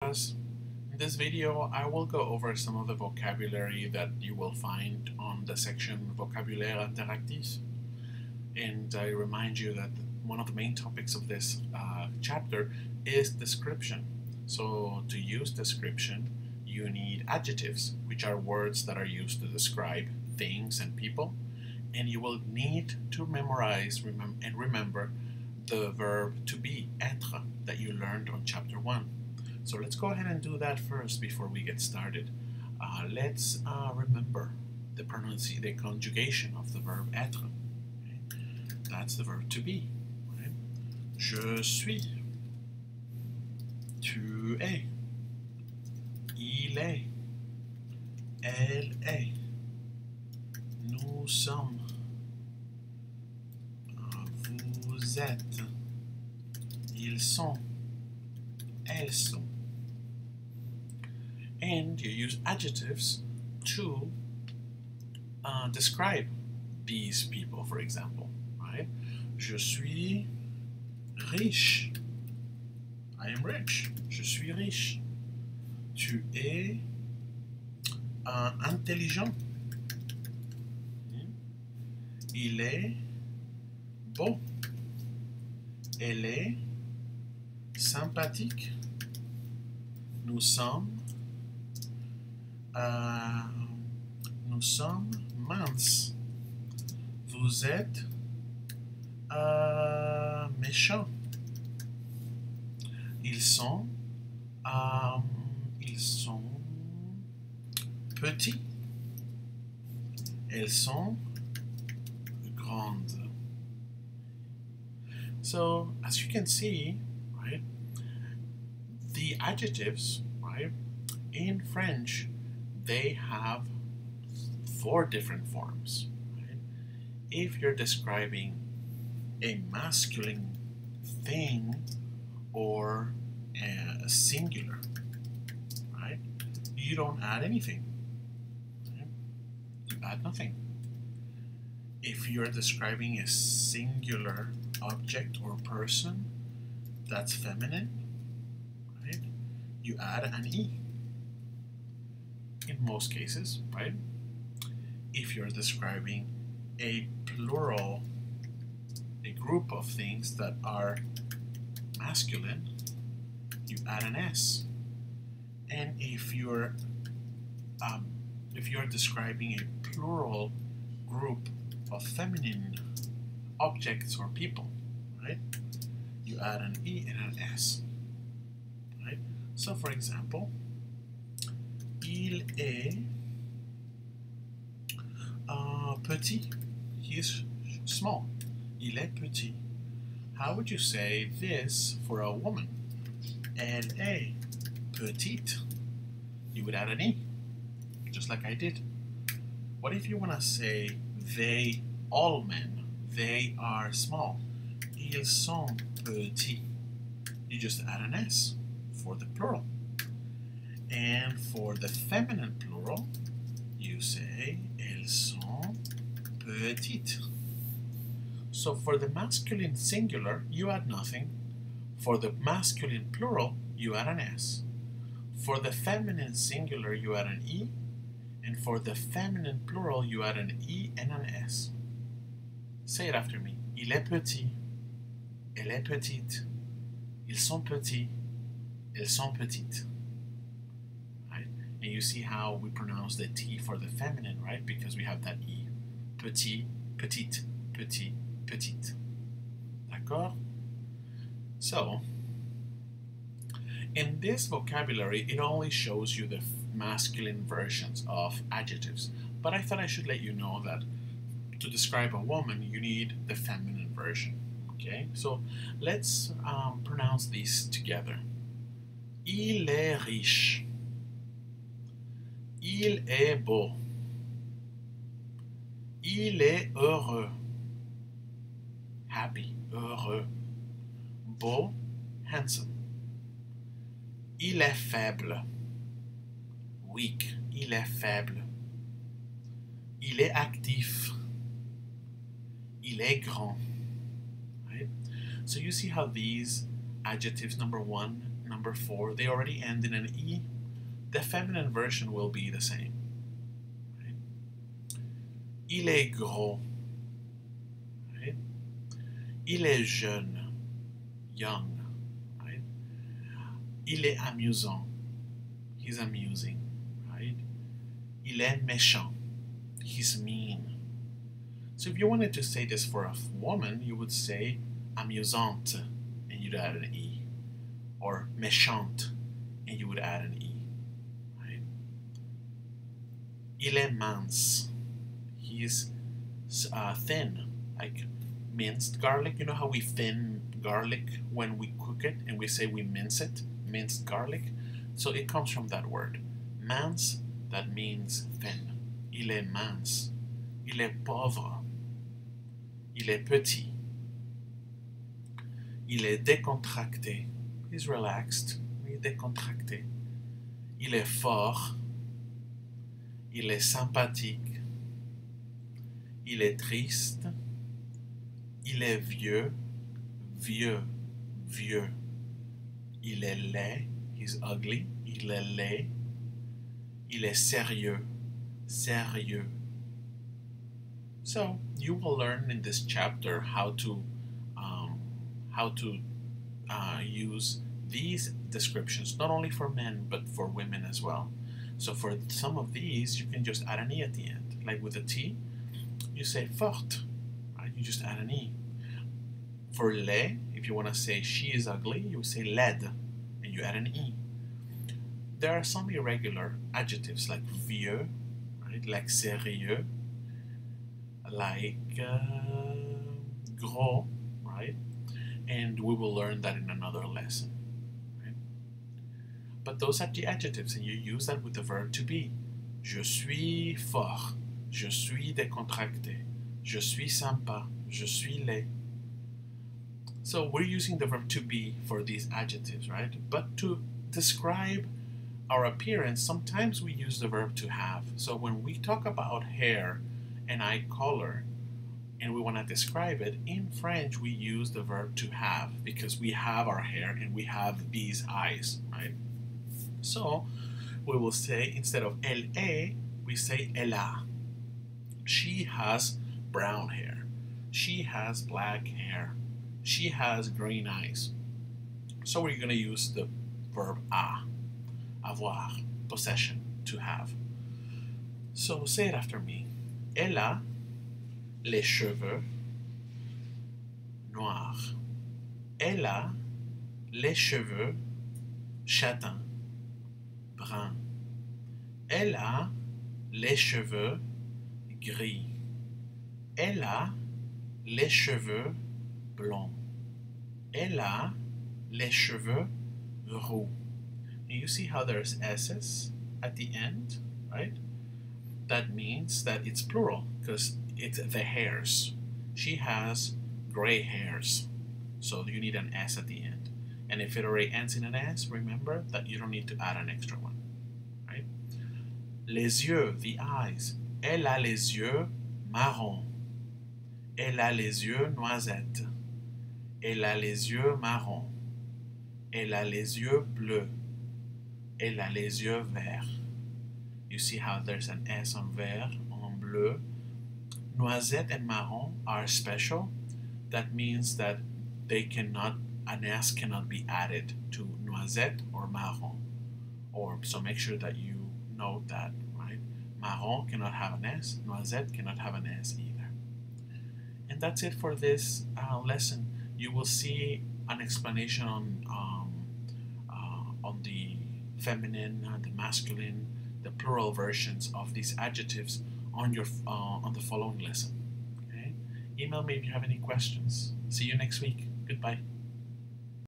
class. In this video, I will go over some of the vocabulary that you will find on the section vocabulaire interactif. And I remind you that one of the main topics of this chapter is description. So to use description, you need adjectives, which are words that are used to describe things and people. And you will need to memorize and remember the verb to be, être, that you learned on chapter 1. So let's go ahead and do that first before we get started. Let's remember the conjugation of the verb être. Okay? That's the verb to be. Right? Je suis. Tu es. Il est. Elle est. Nous sommes. Vous êtes. Ils sont. Elles sont. And you use adjectives to describe these people, for example, right? Je suis riche. I am rich. Je suis riche. Tu es intelligent. Il est beau. Elle est sympathique. Nous sommes minces. Vous êtes méchants. Ils sont petits. Elles sont grandes. So, as you can see, right, the adjectives, right, in French, they have 4 different forms. Right? If you're describing a masculine thing or a singular, right, you don't add anything. Right? You add nothing. If you're describing a singular object or person that's feminine, right, you add an E in most cases, right? If you're describing a plural, a group of things that are masculine, you add an S. And if you're describing a plural group of feminine objects or people, right, you add an E and an S, right? So for example, il est petit. He is small. Il est petit. How would you say this for a woman? Elle est petite. You would add an E, just like I did. What if you want to say they, all men, they are small? Ils sont petits. You just add an S for the plural. And for the feminine plural, you say elles sont petites. So for the masculine singular, you add nothing. For the masculine plural, you add an S. For the feminine singular, you add an E. And for the feminine plural, you add an E and an S. Say it after me. Il est petit. Elle est petite. Ils sont petits. Elles sont petites. Right? And you see how we pronounce the T for the feminine, right? Because we have that E. Petit, petite, petit, petite. D'accord? So, in this vocabulary, it only shows you the masculine versions of adjectives. But I thought I should let you know that to describe a woman, you need the feminine version. Okay? So, let's pronounce these together. Il est riche. Il est beau. Il est heureux. Happy, heureux. Beau, handsome. Il est faible. Weak. Il est faible. Il est actif. Il est grand. Right? So you see how these adjectives, number 1, number 4, they already end in an E. The feminine version will be the same. Right? Il est gros. Right? Il est jeune, young. Right? Il est amusant. He's amusing. Right? Il est méchant. He's mean. So if you wanted to say this for a woman, you would say amusante, and you'd add an E. Or méchante, and you would add an E. Right? Il est mince. He's thin, like minced garlic. You know how we thin garlic when we cook it, and we say we mince it? Minced garlic. So it comes from that word. Mince, that means thin. Il est mince. Il est pauvre. Il est petit. Il est décontracté. He's relaxed. Il est décontracté. Il est fort. Il est sympathique. Il est triste. Il est vieux. Vieux. Vieux. Il est laid. He's ugly. Il est laid. Il est sérieux. Sérieux. So you will learn in this chapter how to use these descriptions, not only for men but for women as well. So for some of these, you can just add an E at the end. Like with a T, you say forte, right? You just add an E. For laid, if you want to say she is ugly, you say laide, and you add an E. There are some irregular adjectives like vieux, right? Like sérieux, like gros, right? And we will learn that in another lesson. Right? But those are the adjectives, and you use that with the verb to be. Je suis fort. Je suis décontracté. Je suis sympa. Je suis laid. So we're using the verb to be for these adjectives, right? But to describe our appearance, sometimes we use the verb to have. So when we talk about hair and eye color, and we want to describe it, in French we use the verb to have because we have our hair and we have these eyes, right? So we will say, instead of elle est, we say elle a. She has brown hair. She has black hair. She has green eyes. So we're going to use the verb a, avoir, possession, to have. So say it after me. Elle a les cheveux noirs. Elle a les cheveux châtains, bruns. Elle a les cheveux gris. Elle a les cheveux blonds. Elle a les cheveux roux. And you see how there's S's at the end, right? That means that it's plural because it's the hairs. She has gray hairs. So you need an S at the end. And if it already ends in an S, remember that you don't need to add an extra one. Right? Les yeux, the eyes. Elle a les yeux marrons. Elle a les yeux noisettes. Elle a les yeux marrons. Elle a les yeux bleus. Elle a les yeux verts. You see how there's an S on vert, on bleu. Noisette and marron are special. That means that they cannot, an S cannot be added to noisette or marron. So make sure that you note that, right? Marron cannot have an S, noisette cannot have an S either. And that's it for this lesson. You will see an explanation on the feminine, the masculine, the plural versions of these adjectives on the following lesson. Okay? Email me if you have any questions. See you next week. Goodbye.